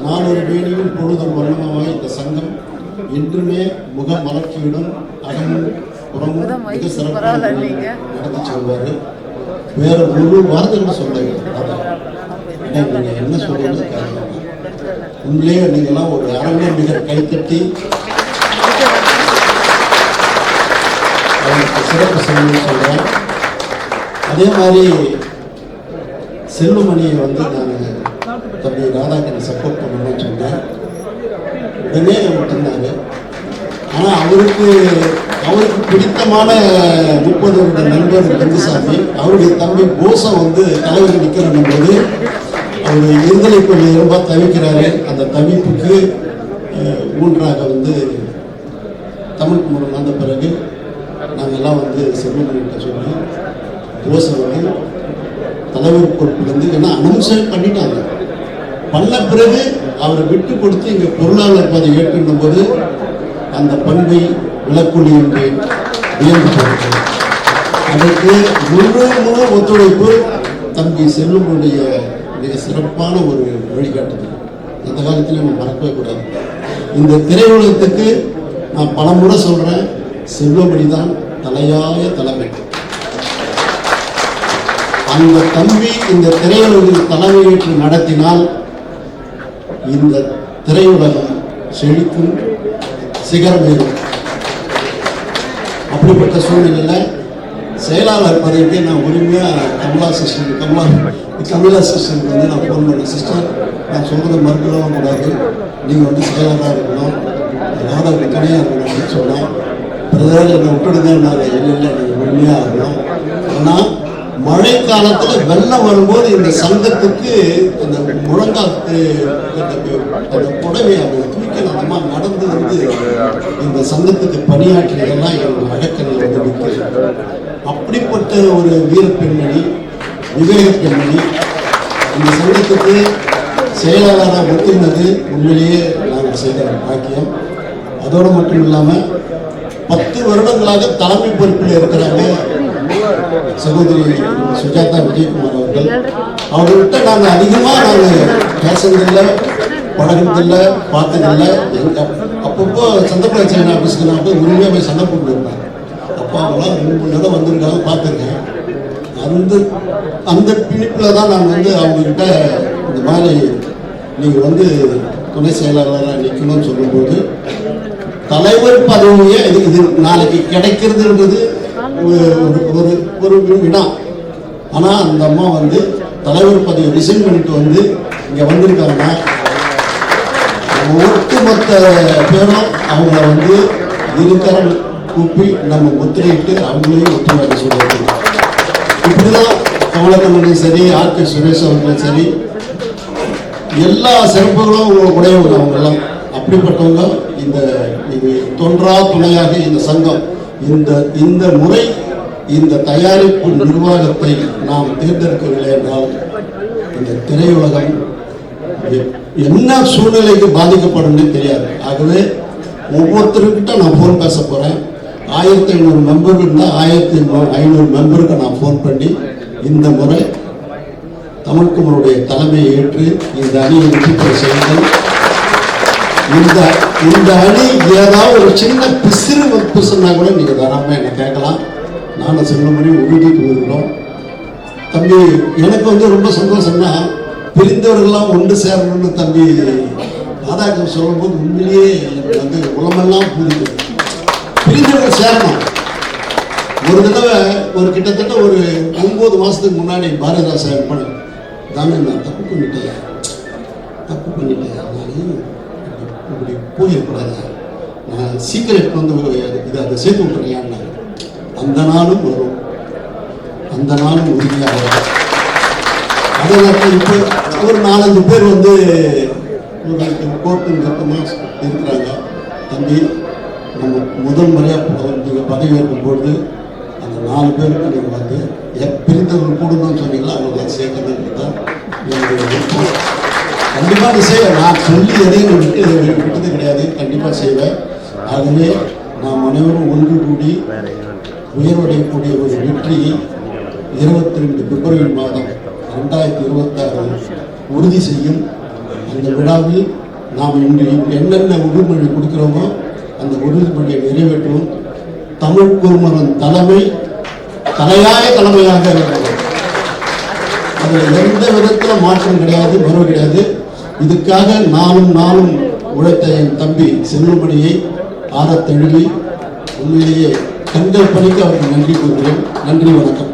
நாளொரு வேணியும் பொழுதும் வண்ணமாய் இந்த சங்கம் என்றுமே முக மலர்ச்சியுடன் அகமும் புறமும் மிக சிறப்பாக நடத்தி செல்வார். வேற ஒரு வார்த்தைகள் சொல்ல நீங்க என்ன சொல்றது உண்மையிலேயே நீங்கள்லாம் ஒரு அரங்கே மிக கைத்தட்டி அவருக்கு சிறப்பு செய்யணும்னு சொல்றேன். அதே மாதிரி செல்வமணியை வந்து நான் தம்பி ராதாகிருஷ்ணன் சப்போர்ட் பண்ணணும்னு சொன்னேன். உடனே விட்டுருந்தாரு. ஆனால் அவருக்கு பிடித்தமான 30 வருட நண்பர் கந்தசாமி அவருடைய தம்பி போசம் வந்து தலைவர் நிற்கிறோம் போது அவர் இருதலை கொள்ளை ரொம்ப தவிக்கிறாரு. அந்த தவிப்புக்கு ஊன்றாக வந்து தமிழ் குமரன் வந்த பிறகு நாங்கள்லாம் வந்து செல்வமணிகிட்ட சொல்லி போசம் வந்து தலைவர் பொறுப்புலேருந்து ஏன்னா அனௌன்ஸ் பண்ணிட்டாங்க. பண்ண பிறகு அவரை விட்டு கொடுத்து இங்கே பொருளாளர் பதவி ஏற்றுக்கும் போது அந்த பண்பை விளக்குள்ளி என்று வியந்து போகிறது. அதற்கு முழு ஒத்துழைப்பு தம்பி செல்வமுடைய மிக சிறப்பான ஒரு வழிகாட்டுதல் அந்த காலத்தில் நம்ம மறக்கவே கூடாது. இந்த திரையுலகத்துக்கு நான் பல முறை சொல்கிறேன், செல்வமணி தான் தலையாய தலைமை. அந்த தம்பி இந்த திரையுலகில் தலைமையேற்று நடத்தினால் இந்த திரையுலகம் செழிக்கும், சிகரமேறும். அப்படிப்பட்ட சூழ்நிலையில் செயலாளர் பதவிக்கு நான் உரிமையாக கமலா சிஸ்டருக்கு வந்து நான் ஃபோன் பண்ணேன். சிஸ்டர், நான் சொல்கிறத மறுக்கலாம் கூடாது, நீங்கள் வந்து செயலாளராக இருக்கணும், ராதாவுக்கு தனியாக இருக்கணும் அப்படின்னு சொன்னேன். பிரதர் என்னை விட்டுடுங்க, நான் இல்லை நீங்கள் உரிமையாக இருக்கணும். ஆனால் மழை காலத்தில் வெள்ளம் வரும்போது இந்த சங்கத்துக்கு அந்த முழங்காத்து அந்த புடவை அவங்க தூக்கி அந்த மாதிரி நடந்து வந்து இந்த சங்கத்துக்கு பணியாற்றியதெல்லாம் எங்கள் வழக்கங்கள் வந்து நிற்கிறது. அப்படிப்பட்ட ஒரு வீர பெண்மணி, விவேக பெண்மணி இந்த சங்கத்துக்கு செயலாளராக ஒத்துனது உண்மையிலேயே நாங்கள் செய்த பாக்கியம். அதோடு மட்டும் இல்லாமல் 10 வருடங்களாக தலைமை பொறுப்பில் இருக்கிறாங்க சகோதரி சுஜாதா விஜயகுமார் அவர்கள். அவர்கிட்ட நாங்கள் அதிகமாக பேசுறதில்லை, பழகிறதில்லை, பார்த்ததில்லை. அப்பப்போ சந்தர்ப்ப ஆஃபீஸுக்கு நான் போய் உரிமையாக போய் சண்டை போட்டு இருப்பேன். அப்போ அவங்களாம் 2 நேரம் வந்திருக்காங்க, பார்த்துருக்கேன். அந்த பிணிப்பில் தான் நான் வந்து அவங்கக்கிட்ட இந்த மாதிரி நீங்கள் வந்து துணை செயலாளராக நிற்கணும்னு சொல்லும்போது தலைவர் பதவியே இது நாளைக்கு கிடைக்கிறதுன்றது ஒரு வினா. ஆனால் அந்த அம்மா வந்து தலைவர் பதவியை ரிசைன் பண்ணிட்டு வந்து இங்கே வந்திருக்காங்கன்னா ஒட்டுமொத்த பேரும் அவங்கள வந்து இருக்கரம் கூப்பி நம்ம முத்திரையிட்டு அவங்களையும் ஒத்துழைக்க சொல்லுவாங்க. இப்படிதான் கமலக்கண்ணனும் சரி, ஆர்கே சுரேஷ் அவர்களும் சரி, எல்லா சிறப்புகளும் உடையவங்க அவங்கெல்லாம். அப்படிப்பட்டவங்க இந்த தொன்றா துணையாக இந்த சங்கம் இந்த முறை இந்த தயாரிப்பு நிர்வாகத்தை நாம் தேர்ந்தெடுக்கவில்லை என்றால் இந்த திரையுலகம் என்ன சூழ்நிலைக்கு பாதிக்கப்படும் தெரியாது. ஆகவே ஒவ்வொருத்தருக்கிட்ட நான் ஃபோன் பேச போகிறேன். 1500 மெம்பர் இருந்தால் 1500 மெம்பருக்கு நான் ஃபோன் பண்ணி இந்த முறை தமிழ்குமரனுடைய தலைமையை ஏற்று இந்த அணியை வெற்றி பெற செய்யுங்கள். இந்த அணி ஏதாவது ஒரு சின்ன பிசுன்னா கூட நீங்கள் தாராளமாக என்னை கேட்கலாம். நானும் செல்வமணி உறுதிட்டு இருக்கிறோம். தம்பி எனக்கு வந்து ரொம்ப சந்தோஷம்னா பிரிந்தவர்கள்லாம் ஒன்று சேரணும்னு தம்பி ராதாகிருஷ்ணன் சொல்லும்போது உண்மையிலேயே எனக்கு வந்து உலமெல்லாம் புரியுது. பிரிந்தவர்கள் சேரணும். ஒரு தடவை கிட்டத்தட்ட ஒரு 9 மாதத்துக்கு முன்னாடி பாரதிதாஸ் சார் பண்ண தாங்க நான் தப்பு பண்ணிட்டேன், நான் இப்படி போயிருக்கூடாது, நான் சீக்கிரம் வந்து இதை அதை சேர்த்து விட்டுறேன். அந்த நாளும் வரும், அந்த நாளும் உறுதியாக வரும். அதே நேரத்தில் இப்போ ஒரு 4-5 பேர் வந்து ஒரு கோர்ட்டு சட்டமாக இருக்கிறாங்க. தம்பி நம்ம முதல் முறையாக நீங்கள் பதவியேற்கும் பொழுது அந்த 4 பேருக்கு நீங்கள் வந்து பிரிந்தவர்கள் கூடணும்னு சொன்னீங்களா, அவங்களுக்கு சேர்க்கணுன்னு தான் கண்டிப்பாக செய்வேன். நான் சொல்லி எதையும் விட்டது கிடையாது, கண்டிப்பாக செய்வேன். ஆகவே நாம் அனைவரும் ஒன்று கூடி உயர்வடையக்கூடிய ஒரு வெற்றியை 22 பிப்ரவரி மாதம் 2026 உறுதி செய்யும். அந்த விழாவில் நாம் இன்று என்னென்ன உறுதிமொழி கொடுக்கிறோமோ அந்த உறுதிமொழியை நிறைவேற்றும் தமிழ் குருமகன் தலைமை தலையாய தலைமையாக இருக்கிறது. அதில் எந்த விதத்தில் மாற்றம் கிடையாது, மறுவு கிடையாது. இதுக்காக நாளும் உழைத்த என் தம்பி செல்வமணியை ஆற தழுவி உண்மையிலேயே கண்கள் பணிக்கு அவருக்கு நன்றி கூறுகிறேன். நன்றி, வணக்கம்.